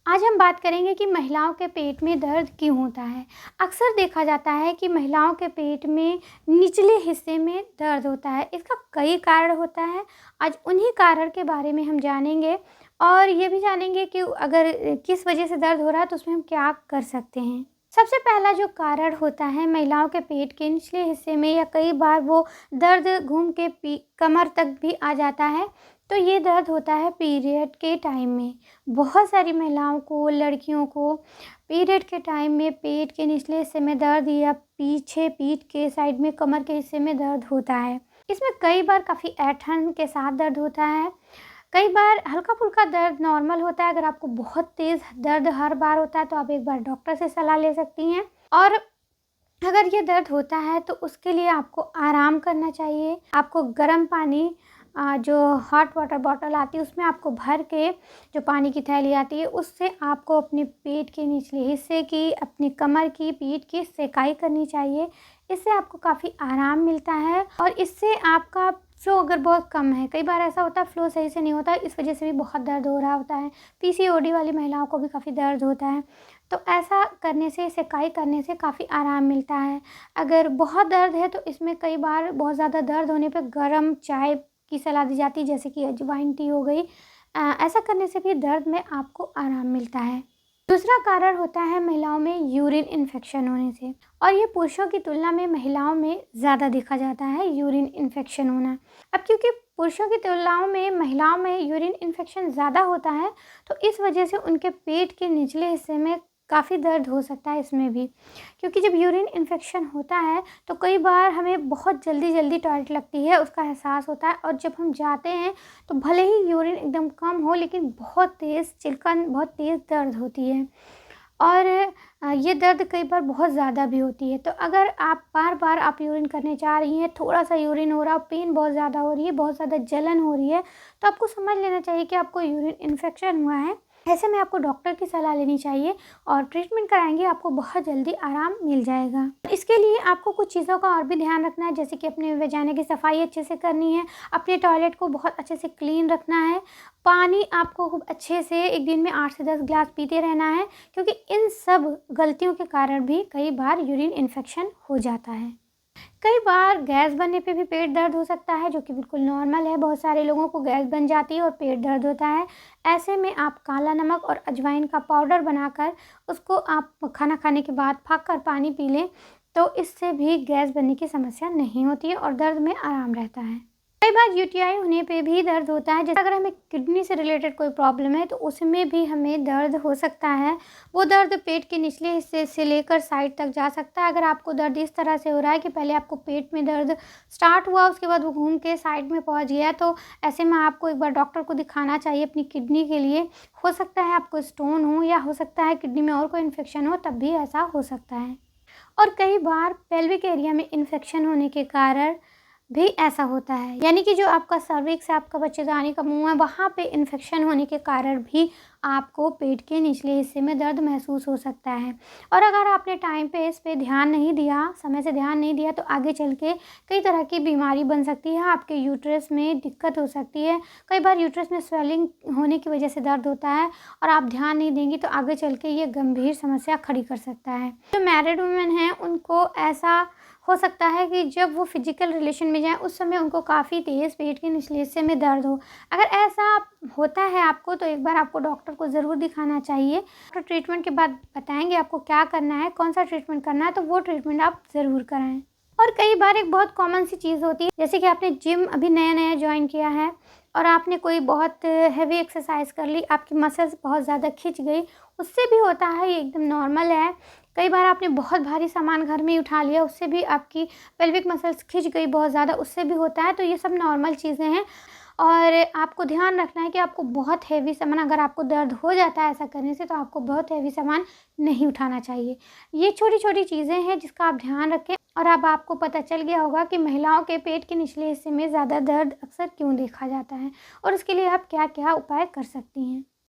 आज हम बात करेंगे कि महिलाओं के पेट में दर्द क्यों होता है। अक्सर देखा जाता है कि महिलाओं के पेट में निचले हिस्से में दर्द होता है। इसका कई कारण होता है। आज उन्हीं कारण के बारे में हम जानेंगे और ये भी जानेंगे कि अगर किस वजह से दर्द हो रहा है तो उसमें हम क्या कर सकते हैं। सबसे पहला जो कारण होता है महिलाओं के पेट के निचले हिस्से में या कई बार वो दर्द घूम के कमर तक भी आ जाता है। तो ये दर्द होता है पीरियड के टाइम में। बहुत सारी महिलाओं को, लड़कियों को पीरियड के टाइम में पेट के निचले हिस्से में दर्द या पीछे पीठ के साइड में कमर के हिस्से में दर्द होता है। इसमें कई बार काफ़ी ऐंठन के साथ दर्द होता है, कई बार हल्का-फुल्का दर्द नॉर्मल होता है। अगर आपको बहुत तेज़ दर्द हर बार होता है तो आप एक बार डॉक्टर से सलाह ले सकती हैं। और अगर ये दर्द होता है तो उसके लिए आपको आराम करना चाहिए। आपको गर्म पानी जो हॉट वाटर बॉटल आती है उसमें आपको भर के, जो पानी की थैली आती है उससे आपको अपने पेट के निचले हिस्से की, अपनी कमर की, पीठ की सेकाई करनी चाहिए। इससे आपको काफ़ी आराम मिलता है और इससे आपका फ्लो अगर बहुत कम है, कई बार ऐसा होता है फ्लो सही से नहीं होता है, इस वजह से भी बहुत दर्द हो रहा होता है। पीसीओडी वाली महिलाओं को भी काफ़ी दर्द होता है। तो ऐसा करने से, सेकाई करने से काफ़ी आराम मिलता है। अगर बहुत दर्द है तो इसमें कई बार बहुत ज़्यादा दर्द होने पे गर्म चाय की सलाह दी जाती है, जैसे कि अजवाइन टी हो गई। ऐसा करने से भी दर्द में आपको आराम मिलता है। दूसरा कारण होता है महिलाओं में यूरिन इन्फेक्शन होने से, और ये पुरुषों की तुलना में महिलाओं में ज़्यादा देखा जाता है यूरिन इन्फेक्शन होना। अब क्योंकि पुरुषों की तुलनाओं में महिलाओं में यूरिन इन्फेक्शन ज़्यादा होता है तो इस वजह से उनके पेट के निचले हिस्से में काफ़ी दर्द हो सकता है इसमें भी। क्योंकि जब यूरिन इन्फेक्शन होता है तो कई बार हमें बहुत जल्दी टॉयलेट लगती है, उसका एहसास होता है, और जब हम जाते हैं तो भले ही यूरिन एकदम कम हो लेकिन बहुत तेज़ चिलकन, बहुत तेज़ दर्द होती है। और ये दर्द कई बार बहुत ज़्यादा भी होती है। तो अगर आप बार-बार आप यूरिन करने जा रही हैं, थोड़ा-सा यूरिन हो रहा, पेन बहुत ज़्यादा हो रही है, बहुत ज़्यादा जलन हो रही है, तो आपको समझ लेना चाहिए कि आपको यूरिन इन्फेक्शन हुआ है। ऐसे में आपको डॉक्टर की सलाह लेनी चाहिए और ट्रीटमेंट कराएँगे, आपको बहुत जल्दी आराम मिल जाएगा। इसके लिए आपको कुछ चीज़ों का और भी ध्यान रखना है, जैसे कि अपने वजाना की सफाई अच्छे से करनी है, अपने टॉयलेट को बहुत अच्छे से क्लीन रखना है, पानी आपको खूब अच्छे से एक दिन में 8 से 10 ग्लास पीते रहना है, क्योंकि इन सब गलतियों के कारण भी कई बार यूरिन इन्फेक्शन हो जाता है। कई बार गैस बनने पे भी पेट दर्द हो सकता है, जो कि बिल्कुल नॉर्मल है। बहुत सारे लोगों को गैस बन जाती है और पेट दर्द होता है। ऐसे में आप काला नमक और अजवाइन का पाउडर बनाकर उसको आप खाना खाने के बाद फाँक कर पानी पी लें, तो इससे भी गैस बनने की समस्या नहीं होती है और दर्द में आराम रहता है। कई बार यूटीआई होने पे भी दर्द होता है। जैसे अगर हमें किडनी से रिलेटेड कोई प्रॉब्लम है तो उसमें भी हमें दर्द हो सकता है। वो दर्द पेट के निचले हिस्से से लेकर साइड तक जा सकता है। अगर आपको दर्द इस तरह से हो रहा है कि पहले आपको पेट में दर्द स्टार्ट हुआ, उसके बाद वो घूम के साइड में पहुंच गया, तो ऐसे में आपको एक बार डॉक्टर को दिखाना चाहिए अपनी किडनी के लिए। हो सकता है आपको स्टोन हो या हो सकता है किडनी में और कोई इन्फेक्शन हो, तब भी ऐसा हो सकता है। और कई बार पेल्विक एरिया में इन्फेक्शन होने के कारण भी ऐसा होता है, यानी कि जो आपका सर्विक्स है, आपका बच्चेदानी का मुंह है, वहाँ पे इन्फेक्शन होने के कारण भी आपको पेट के निचले हिस्से में दर्द महसूस हो सकता है। और अगर आपने टाइम पे इस पे ध्यान नहीं दिया, समय से ध्यान नहीं दिया, तो आगे चल के कई तरह की बीमारी बन सकती है, आपके यूट्रस में दिक्कत हो सकती है। कई बार यूट्रस में स्वेलिंग होने की वजह से दर्द होता है और आप ध्यान नहीं देंगी तो आगे चल के ये गंभीर समस्या खड़ी कर सकता है। जो मैरिड वुमेन हैं उनको ऐसा हो सकता है कि जब वो फिजिकल रिलेशन में जाएँ उस समय उनको काफ़ी तेज़ पेट के निचले हिस्से में दर्द हो। अगर ऐसा होता है आपको तो एक बार आपको डॉक्टर को ज़रूर दिखाना चाहिए। तो ट्रीटमेंट के बाद बताएंगे आपको क्या करना है, कौन सा ट्रीटमेंट करना है, तो वो ट्रीटमेंट आप ज़रूर कराएं। और कई बार एक बहुत कॉमन सी चीज़ होती है, जैसे कि आपने जिम अभी नया ज्वाइन किया है और आपने कोई बहुत हैवी एक्सरसाइज कर ली, आपकी मसल्स बहुत ज़्यादा खिंच गई, उससे भी होता है, ये एकदम नॉर्मल है। कई बार आपने बहुत भारी सामान घर में ही उठा लिया, उससे भी आपकी पेल्विक मसल्स खिंच गई बहुत ज़्यादा, उससे भी होता है। तो ये सब नॉर्मल चीज़ें हैं और आपको ध्यान रखना है कि आपको बहुत हैवी सामान, अगर आपको दर्द हो जाता है ऐसा करने से, तो आपको बहुत हैवी सामान नहीं उठाना चाहिए। ये छोटी-छोटी चीज़ें हैं जिसका आप ध्यान रखें। और अब आपको पता चल गया होगा कि महिलाओं के पेट के निचले हिस्से में ज़्यादा दर्द अक्सर क्यों देखा जाता है और उसके लिए आप क्या-क्या उपाय कर सकती हैं।